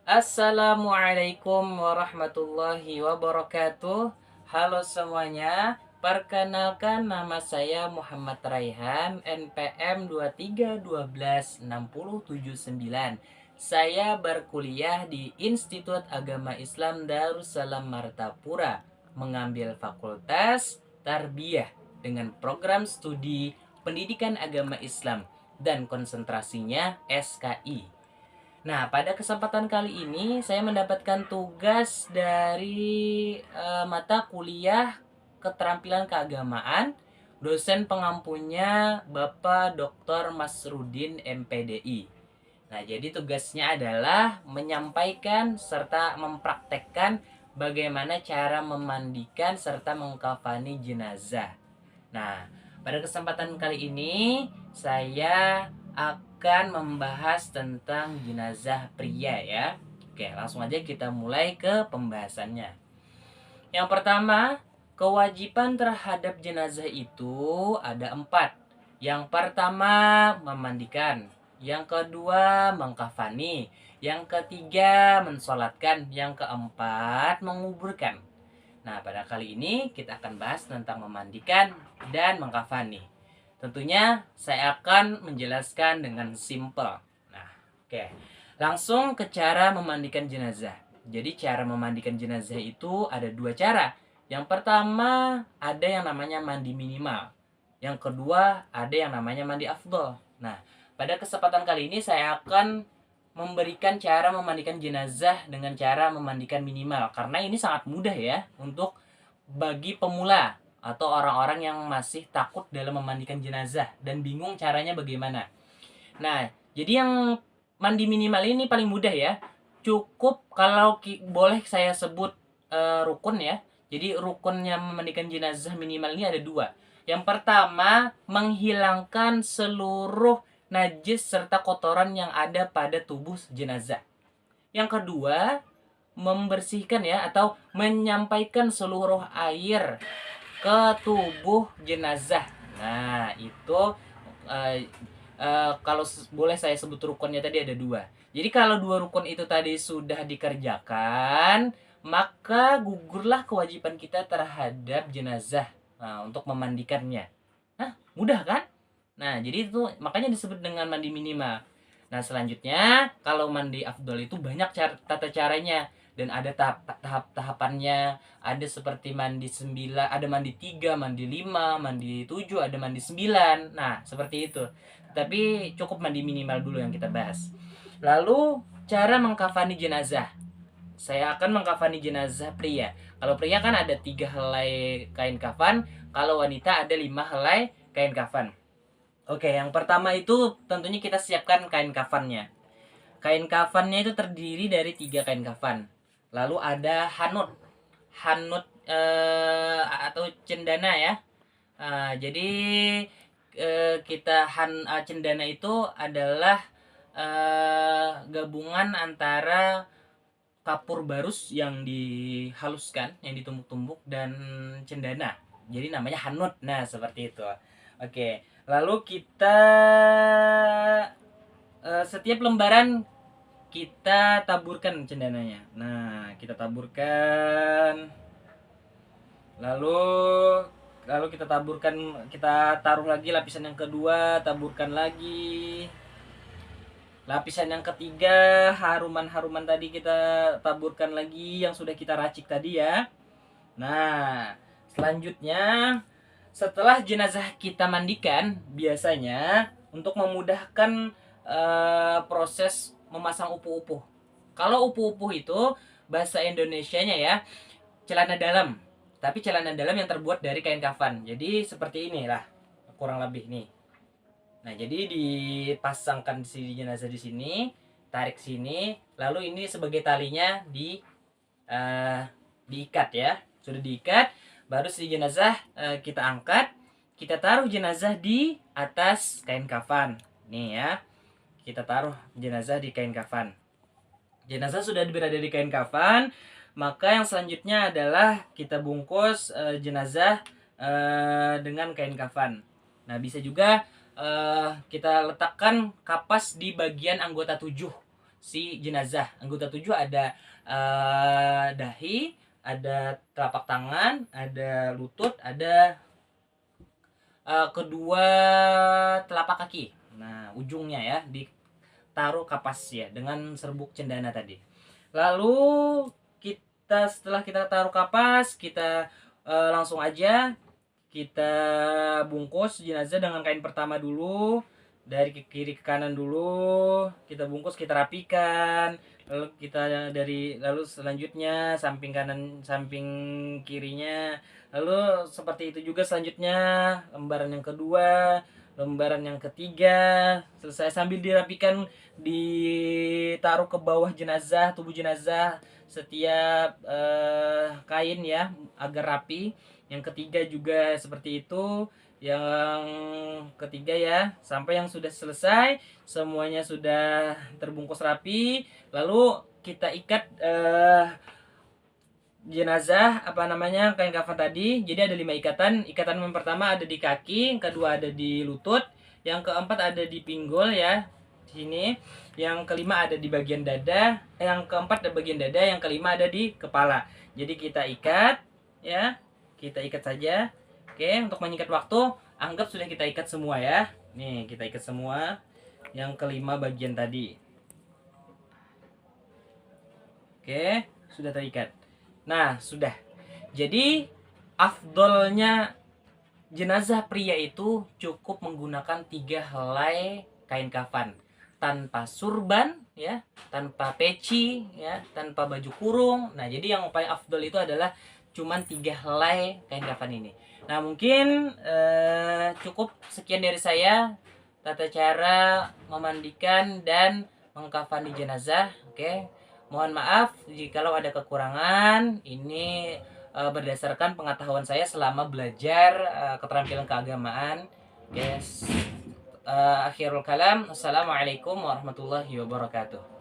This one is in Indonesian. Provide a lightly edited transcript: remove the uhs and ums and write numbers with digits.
Assalamualaikum warahmatullahi wabarakatuh. Halo semuanya, perkenalkan nama saya Muhammad Raihan, NPM 2312679. Saya berkuliah di Institut Agama Islam Darussalam Martapura, mengambil Fakultas Tarbiyah dengan program studi Pendidikan Agama Islam dan konsentrasinya SKI. Nah, pada kesempatan kali ini saya mendapatkan tugas dari mata kuliah Keterampilan Keagamaan, dosen pengampunya Bapak Dr. Masrudin MPDI. Nah, jadi tugasnya adalah menyampaikan serta mempraktekkan bagaimana cara memandikan serta mengkafani jenazah. Nah, pada kesempatan kali ini saya akan membahas tentang jenazah pria ya. Oke, langsung aja kita mulai ke pembahasannya. Yang pertama, kewajiban terhadap jenazah itu ada 4. Yang pertama, memandikan. Yang kedua, mengkafani. Yang ketiga, mensolatkan. Yang keempat, menguburkan. Nah, pada kali ini kita akan bahas tentang memandikan dan mengkafani. Tentunya saya akan menjelaskan dengan simple. Nah, oke. Langsung ke cara memandikan jenazah. Jadi cara memandikan jenazah itu ada 2 cara. Yang pertama ada yang namanya mandi minimal. Yang kedua ada yang namanya mandi afdol. Nah, pada kesempatan kali ini saya akan memberikan cara memandikan jenazah dengan cara memandikan minimal, karena ini sangat mudah ya untuk bagi pemula atau orang-orang yang masih takut dalam memandikan jenazah dan bingung caranya bagaimana. Nah, jadi yang mandi minimal ini paling mudah ya. Cukup kalau boleh saya sebut rukun ya. Jadi rukunnya memandikan jenazah minimal ini ada 2. Yang pertama, menghilangkan seluruh najis serta kotoran yang ada pada tubuh jenazah. Yang kedua, membersihkan ya atau menyampaikan seluruh air ke tubuh jenazah. Nah, itu eh, kalau boleh saya sebut rukunnya tadi ada 2. Jadi kalau 2 rukun itu tadi sudah dikerjakan, maka gugurlah kewajiban kita terhadap jenazah. Nah, untuk memandikannya. Nah, mudah kan? Nah, jadi itu makanya disebut dengan mandi minimal. Nah, selanjutnya kalau mandi afdol itu banyak tata caranya dan ada tahapannya. Ada seperti mandi 9, ada mandi 3, mandi 5, mandi 7, ada mandi 9. Nah, seperti itu. Tapi cukup mandi minimal dulu yang kita bahas. Lalu cara mengkafani jenazah. Saya akan mengkafani jenazah pria. Kalau pria kan ada 3 helai kain kafan, kalau wanita ada 5 helai kain kafan. Oke, yang pertama itu tentunya kita siapkan kain kafannya. Kain kafannya itu terdiri dari 3 kain kafan. Lalu ada hanut. Hanut atau cendana ya. Jadi cendana itu adalah gabungan antara kapur barus yang dihaluskan, yang ditumbuk-tumbuk dan cendana. Jadi namanya hanut. Nah, seperti itu. Oke. Lalu kita setiap lembaran kita taburkan cendananya. Nah, kita taburkan. Lalu lalu kita taburkan, kita taruh lagi lapisan yang kedua, taburkan lagi. Lapisan yang ketiga, haruman-haruman tadi kita taburkan lagi yang sudah kita racik tadi ya. Nah, selanjutnya setelah jenazah kita mandikan, biasanya untuk memudahkan proses memasang upu-upu. Kalau upu-upu itu bahasa Indonesianya ya celana dalam, tapi celana dalam yang terbuat dari kain kafan. Jadi seperti inilah kurang lebih nih. Nah, jadi dipasangkan si jenazah di sini, tarik sini, lalu ini sebagai talinya diikat ya. Sudah diikat, baru si jenazah kita angkat, kita taruh jenazah di atas kain kafan. Nih ya. Kita taruh jenazah di kain kafan. Jenazah sudah berada di kain kafan, maka yang selanjutnya adalah kita bungkus jenazah dengan kain kafan. Nah, bisa juga kita letakkan kapas di bagian anggota tujuh si jenazah. Anggota tujuh ada dahi, ada telapak tangan, ada lutut, ada kedua telapak kaki. Nah, ujungnya ya ditaruh kapas ya dengan serbuk cendana tadi. Lalu setelah kita taruh kapas, kita langsung aja kita bungkus jenazah dengan kain pertama dulu, dari kiri ke kanan dulu kita bungkus, kita rapikan, lalu selanjutnya samping kanan samping kirinya, lalu seperti itu juga selanjutnya lembaran yang kedua, lembaran yang ketiga, selesai sambil dirapikan, ditaruh ke bawah jenazah, tubuh jenazah setiap kain ya agar rapi. Yang ketiga juga seperti itu, yang ketiga ya, sampai yang sudah selesai semuanya sudah terbungkus rapi, lalu kita ikat jenazah kain kafan tadi. Jadi ada 5 ikatan. Ikatan yang pertama ada di kaki, yang kedua ada di lutut, yang keempat ada di pinggul ya sini, yang kelima ada di bagian dada, yang keempat ada bagian dada, yang kelima ada di kepala. Jadi kita ikat ya, kita ikat saja. Oke, untuk menyingkat waktu, anggap sudah kita ikat semua ya. Nih, kita ikat semua yang kelima bagian tadi. Oke, sudah terikat. Nah, sudah. Jadi, afdolnya jenazah pria itu cukup menggunakan 3 helai kain kafan, tanpa surban ya, tanpa peci ya, tanpa baju kurung. Nah, jadi yang paling afdol itu adalah cuman 3 helai kain kafan ini. Nah, mungkin cukup sekian dari saya, tata cara memandikan dan mengkafani jenazah. Oke. Mohon maaf jikalau ada kekurangan. Ini berdasarkan pengetahuan saya selama belajar keterampilan keagamaan. Yes. Akhirul kalam. Assalamualaikum warahmatullahi wabarakatuh.